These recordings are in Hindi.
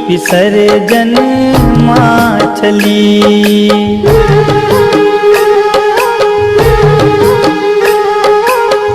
विसर्जन माँ चली।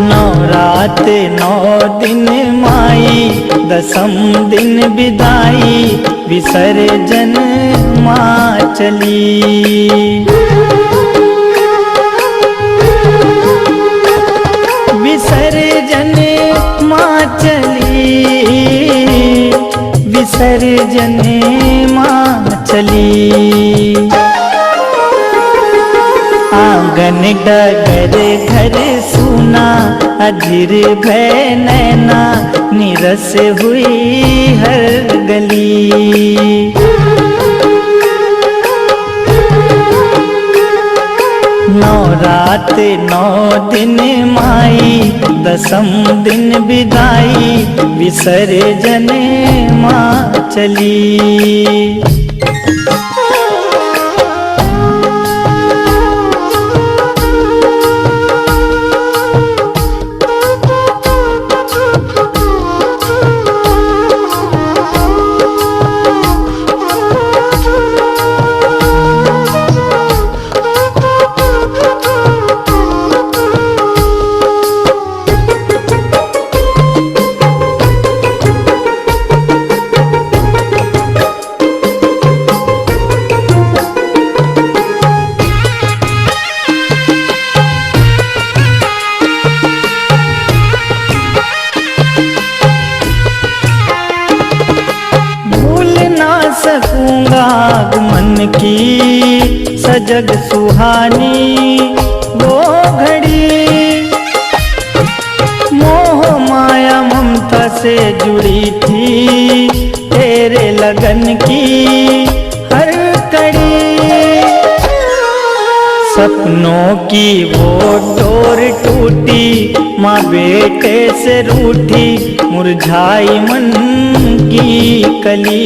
नवरात 9 दिन माई, दसम दिन विदाई, विसर्जन माँ चली। विसर्जन माँ चली, विसर्जन माँ चली। आंगन डगर घर सुना, अधीर भय नैना, निरस हुई हर गली। नवरात 9 दिन माई, दसम दिन विदाई, विसर्जन माँ चली। सकूंगा आगमन की सजग सुहानी वो घड़ी, मोह माया ममता से जुड़ी थी, तेरे लगन की हर कड़ी। सपनों की वो डोर टूटी, माँ बेटे से रूठी, मुरझाई मन की कली।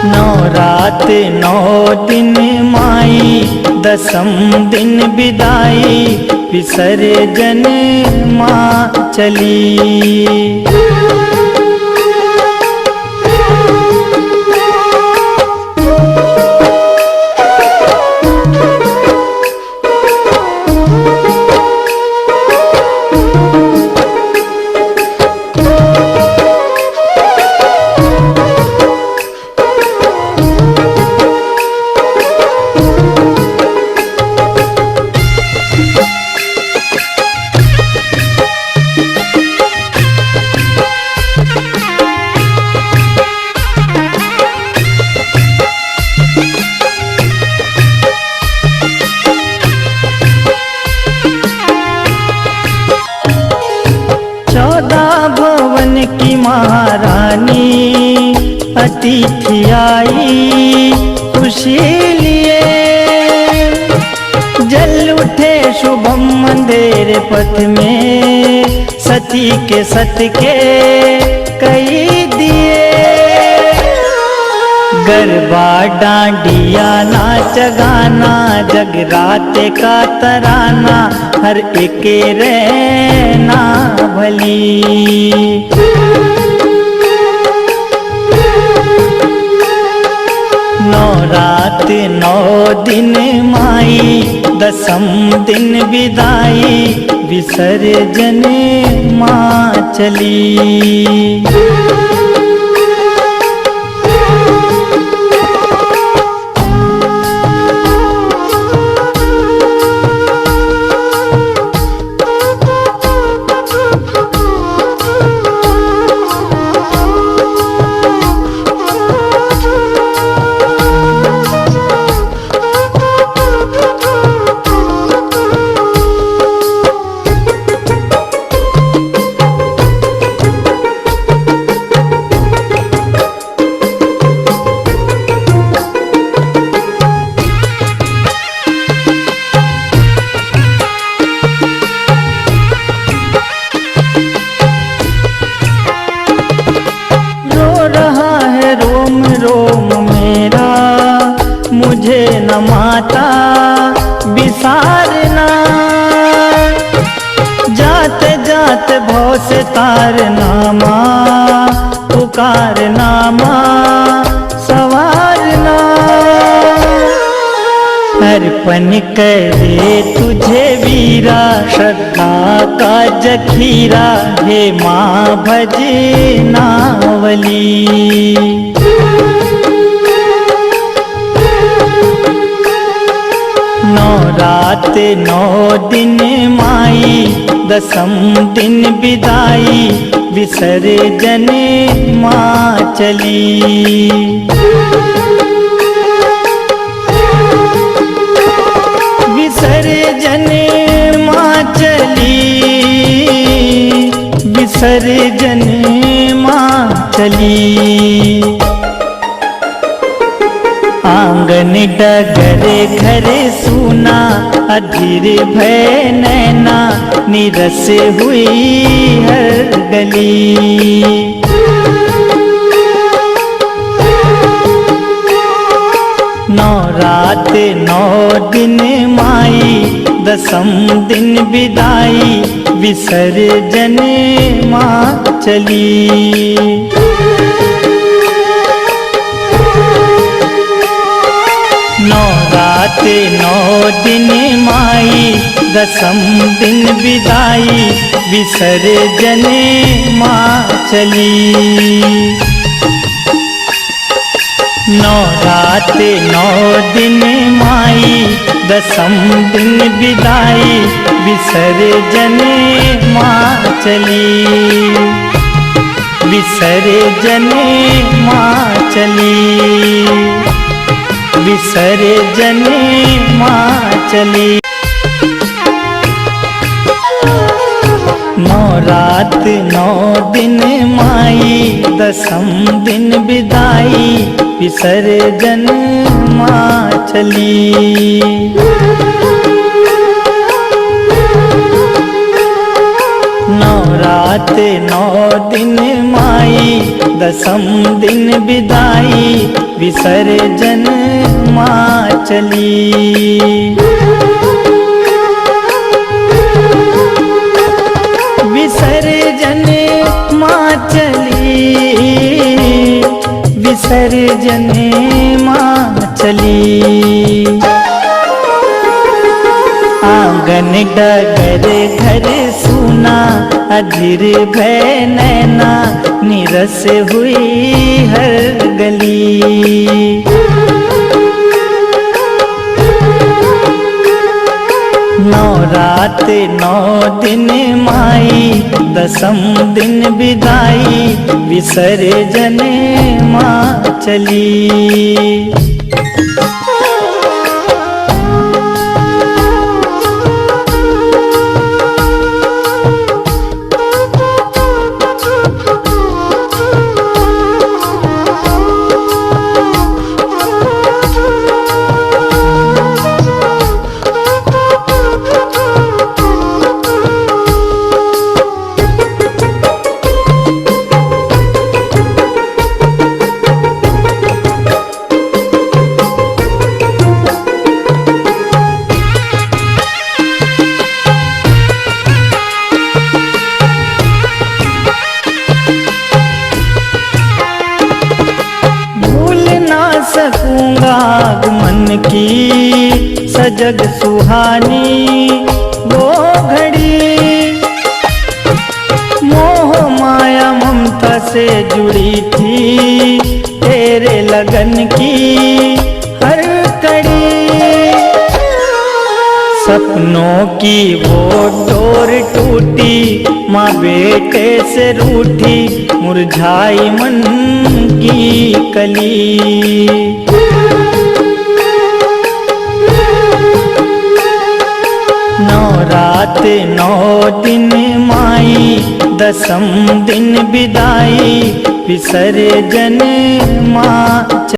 नवरात 9 दिन माई, दसम दिन विदाई, विसर्जन माँ चली। की महारानी अतिथि आई खुशी लिए, जल उठे शुभम अंधेरे पथ में, सती के सत के कई दिए। गरबा डांडिया नाच गाना, जगराते का तराना, हर एक रहना भली। नवरात 9 दिन माई, दसम दिन विदाई, विसर्जन माँ चली। भव से तारनामा, पुकारनामा सवारना। अर्पण करे तुझे वीरा, श्रद्धा का जखीरा, हे माँ भजनावली। नौ रात 9 दिन माई, दसम दिन विदाई, विसर्जन माँ चली। विसर्जन माँ चली, विसर्जन माँ चली। आंगन डगर घर सूना, अधीर भय नैना, निरस हुई हर गली। नौ रात 9 दिन माई, दसम दिन विदाई, विसर्जन माँ चली। नौ रात 9 दिन माई, दसम दिन विदाई, विसर्जन माँ चली। नौ रात 9 दिन माई, दसम दिन विदाई, विसर्जन माँ चली। विसर्जन माँ चली, विसर्जन माँ चली। नौ रात 9 दिन माई, दसम दिन विदाई, विसर्जन माँ चली। नौ रात 9 दिन माई, दसम दिन विदाई, विसर्जन माँ चली। विसर्जन माँ चली, विसर्जन माँ चली। आंगन डगर घर सूना, अधीर भय नैना, निरस हुई हर गली। नौ रात 9 दिन माई, दसम दिन विदाई, विसर्जन माँ चली। सकूंगा आगमन की सजग सुहानी वो घड़ी, मोह माया ममता से जुड़ी थी तेरे लगन की हर कड़ी। सपनों की वो डोर टूटी, माँ बेटे से रूठी, मुरझाई मन की कली। नौ रात 9 दिन माई, दसम दिन विदाई, विसर्जन माँ